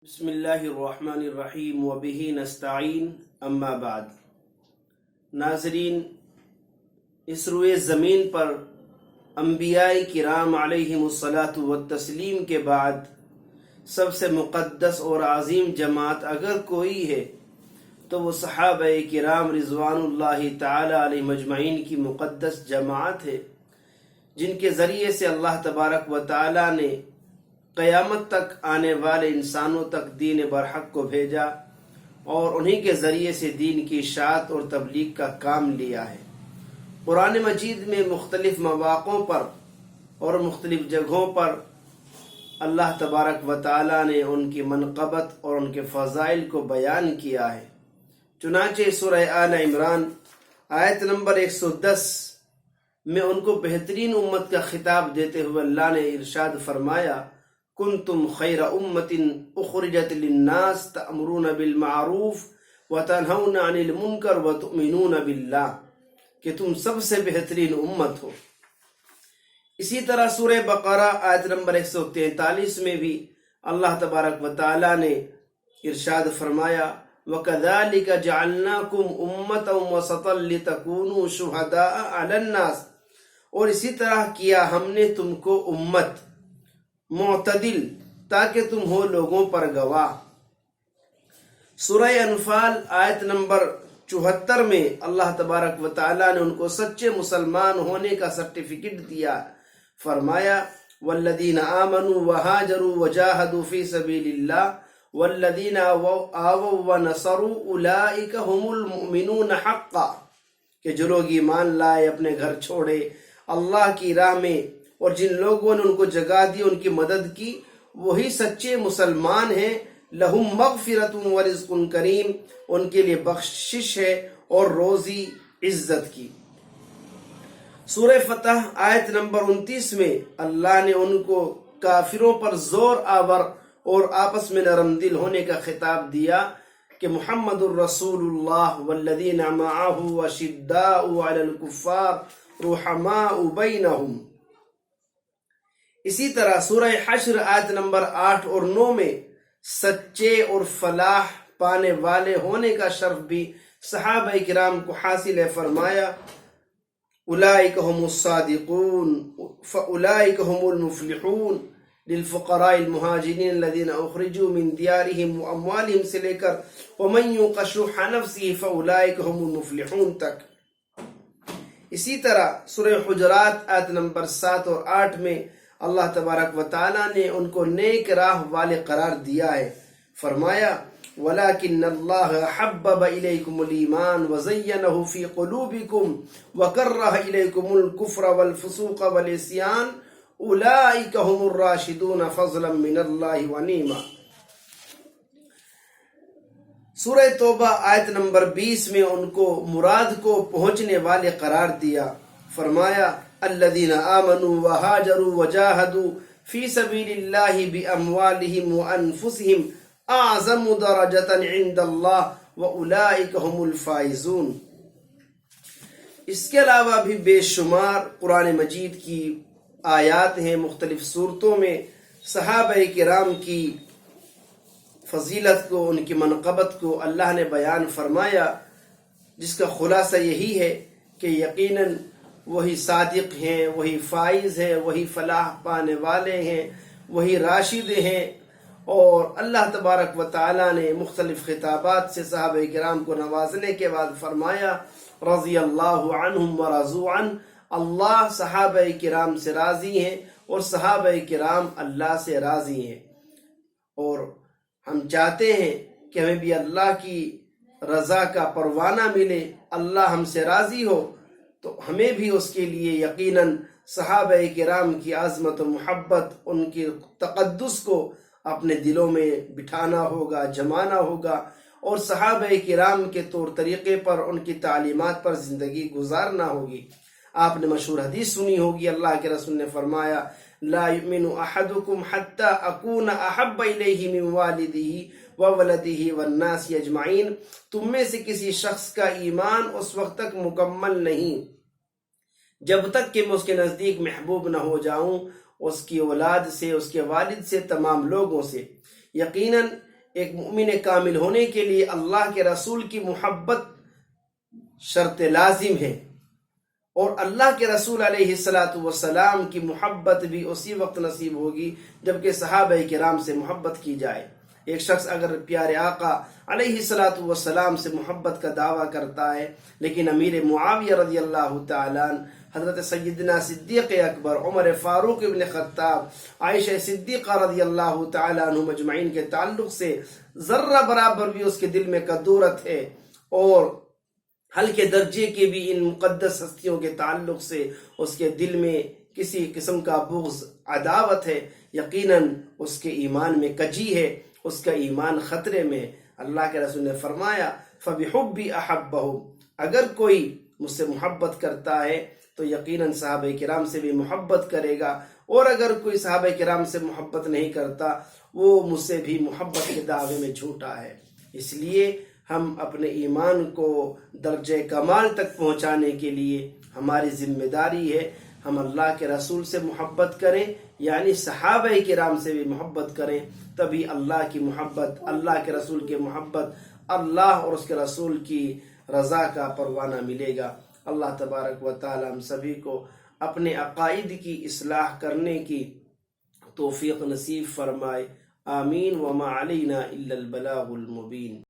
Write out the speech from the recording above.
بسم اللہ الرحمن الرحیم وبہ نستعین اما بعد۔ ناظرین، اس روئے زمین پر انبیاء کرام علیہم الصلاۃ والتسلیم کے بعد سب سے مقدس اور عظیم جماعت اگر کوئی ہے تو وہ صحابہ کرام رضوان اللہ تعالی علیہ مجمعین کی مقدس جماعت ہے، جن کے ذریعے سے اللہ تبارک و تعالی نے قیامت تک آنے والے انسانوں تک دین برحق کو بھیجا اور انہی کے ذریعے سے دین کی اشاعت اور تبلیغ کا کام لیا ہے۔ قرآن مجید میں مختلف مواقعوں پر اور مختلف جگہوں پر اللہ تبارک و تعالی نے ان کی منقبت اور ان کے فضائل کو بیان کیا ہے۔ چنانچہ سورہ آل عمران آیت نمبر 110 میں ان کو بہترین امت کا خطاب دیتے ہوئے اللہ نے ارشاد فرمایا، کنتم خیر امت اخرجت للناس تأمرون بالمعروف وتنہون عن المنکر وتؤمنون باللہ، کہ تم سب سے بہترین امت ہو۔ اسی طرح سورہ بقرہ آیت نمبر 143 میں بھی اللہ تبارک و تعالی نے ارشاد فرمایا، وَكَذَلِكَ جَعَلْنَاكُمْ أُمَّةً وَسَطًا لِتَكُونُوا شُهَدَاءَ عَلَى النَّاسِ، اور اسی طرح کیا ہم نے تم کو امت معتدل تاکہ تم ہو لوگوں پر گواہ۔ سورہ انفال آیت نمبر 74 میں اللہ تبارک و تعالی نے ان کو سچے مسلمان ہونے کا سرٹیفکیٹ دیا، فرمایا، والذین آمنوا وہاجروا وجاہدوا فی سبیل اللہ والذین آووا ونصروا اولئک هم المؤمنون حقا، کہ جو لوگ ایمان لائے، اپنے گھر چھوڑے اللہ کی راہ میں، اور جن لوگوں نے ان کو جگہ دی، ان کی مدد کی، وہی سچے مسلمان ہیں۔ لہم مغفرت ورزق کریم، ان کے لیے بخشش ہے اور روزی عزت کی۔ سورہ فتح آیت نمبر 29 میں اللہ نے ان کو کافروں پر زور آور اور آپس میں نرم دل ہونے کا خطاب دیا کہ محمد الرسول اللہ والذین معہ اشداء علی الکفار رحماء بینہم۔ اسی طرح سورہ حشر آیت نمبر 8 اور 9 میں سچے اور فلاح پانے والے ہونے کا شرف بھی صحابہ کرام کو حاصل ہے، فرمایا، اولئک هم الصادقون فاولئک هم المفلحون للفقراء المہاجرین الذین اخرجوا من دیارہم واموالہم سے لے کر ومن یوق شح نفسہ فاولئک هم المفلحون تک۔ اسی طرح سورہ حجرات آیت نمبر 7 اور 8 میں اللہ تبارک و تعالی نے ان کو نیک راہ والے قرار دیا ہے، فرمایا، وَلَكِنَّ اللَّهَ حَبَّبَ إِلَيْكُمُ الْإِيمَانَ وَزَيَّنَهُ فِي قُلُوبِكُمْ وَكَرَّهَ إِلَيْكُمُ الْكُفْرَ وَالْفُسُوقَ وَالْعِصْيَانَ أُولَئِكَ هُمُ الرَّاشِدُونَ فَضْلًا مِّنَ اللَّهِ وَنِعْمَةً۔ سورہ توبہ آیت نمبر 20 میں ان کو مراد کو پہنچنے والے قرار دیا، فرمایا، الذین آمنوا وہاجروا وجاہدوا فی سبیل اللہ باموالہم وانفسہم اعظم درجۃ عند اللہ واولئک هم الفائزون۔ اس کے علاوہ بھی بے شمار قرآن مجید کی آیات ہیں، مختلف صورتوں میں صحابہ کرام کی فضیلت کو، ان کی منقبت کو اللہ نے بیان فرمایا، جس کا خلاصہ یہی ہے کہ یقیناً وہی صادق ہیں، وہی فائز ہیں، وہی فلاح پانے والے ہیں، وہی راشد ہیں۔ اور اللہ تبارک و تعالی نے مختلف خطابات سے صحابہ کرام کو نوازنے کے بعد فرمایا، رضی اللہ عنہم ورضوا عنہ، اللہ صحابہ کرام سے راضی ہیں اور صحابہ کرام اللہ سے راضی ہیں۔ اور ہم چاہتے ہیں کہ ہمیں بھی اللہ کی رضا کا پروانہ ملے، اللہ ہم سے راضی ہو، تو ہمیں بھی اس کے لیے یقیناً صحابہ کرام کی عظمت و محبت، ان کی تقدس کو اپنے دلوں میں بٹھانا ہوگا، جمانا ہوگا، اور صحابہ کرام کے طور طریقے پر، ان کی تعلیمات پر زندگی گزارنا ہوگی۔ آپ نے مشہور حدیث سنی ہوگی، اللہ کے رسول نے فرمایا، لا یؤمن احدکم حتی اکون احب الیہ من والدہ وولدہ والناس اجمعین، تم میں سے کسی شخص کا ایمان اس وقت تک مکمل نہیں جب تک کہ میں اس کے نزدیک محبوب نہ ہو جاؤں، اس کی اولاد سے، اس کے والد سے، تمام لوگوں سے۔ یقیناً ایک مومن کامل ہونے کے لیے اللہ کے رسول کی محبت شرط لازم ہے، اور اللہ کے رسول علیہ السلام کی محبت بھی اسی وقت نصیب ہوگی جبکہ صحابہ کرام سے محبت کی جائے۔ ایک شخص اگر پیارے آقا علیہ السلام سے محبت کا دعویٰ کرتا ہے لیکن امیر معاویہ رضی اللہ تعالیٰ عنہ، حضرت سیدنا صدیق اکبر، عمر فاروق ابن خطاب، عائشہ صدیقہ رضی اللہ تعالیٰ عنہ مجمعین کے تعلق سے ذرہ برابر بھی اس کے دل میں کدورت ہے، اور ہلکے درجے کے بھی ان مقدس ہستیوں کے تعلق سے اس کے دل میں کسی قسم کا بغض، عداوت ہے، یقیناً اس کے ایمان میں کجی ہے، اس کا ایمان خطرے میں۔ اللہ کے رسول نے فرمایا فَبِحُبِّ أَحَبَّهُمْ، اگر کوئی مجھ سے محبت کرتا ہے تو یقیناً صحابہ کرام سے بھی محبت کرے گا، اور اگر کوئی صحابہ کرام سے محبت نہیں کرتا وہ مجھ سے بھی محبت کے دعوے میں جھوٹا ہے۔ اس لیے ہم اپنے ایمان کو درجہ کمال تک پہنچانے کے لیے ہماری ذمہ داری ہے ہم اللہ کے رسول سے محبت کریں، یعنی صحابہ کرام سے بھی محبت کریں، تبھی اللہ کی محبت، اللہ کے رسول کی محبت، اللہ اور اس کے رسول کی رضا کا پروانہ ملے گا۔ اللہ تبارک و تعالی ہم سبھی کو اپنے عقائد کی اصلاح کرنے کی توفیق نصیب فرمائے، آمین۔ وما علینا الا البلاغ المبین۔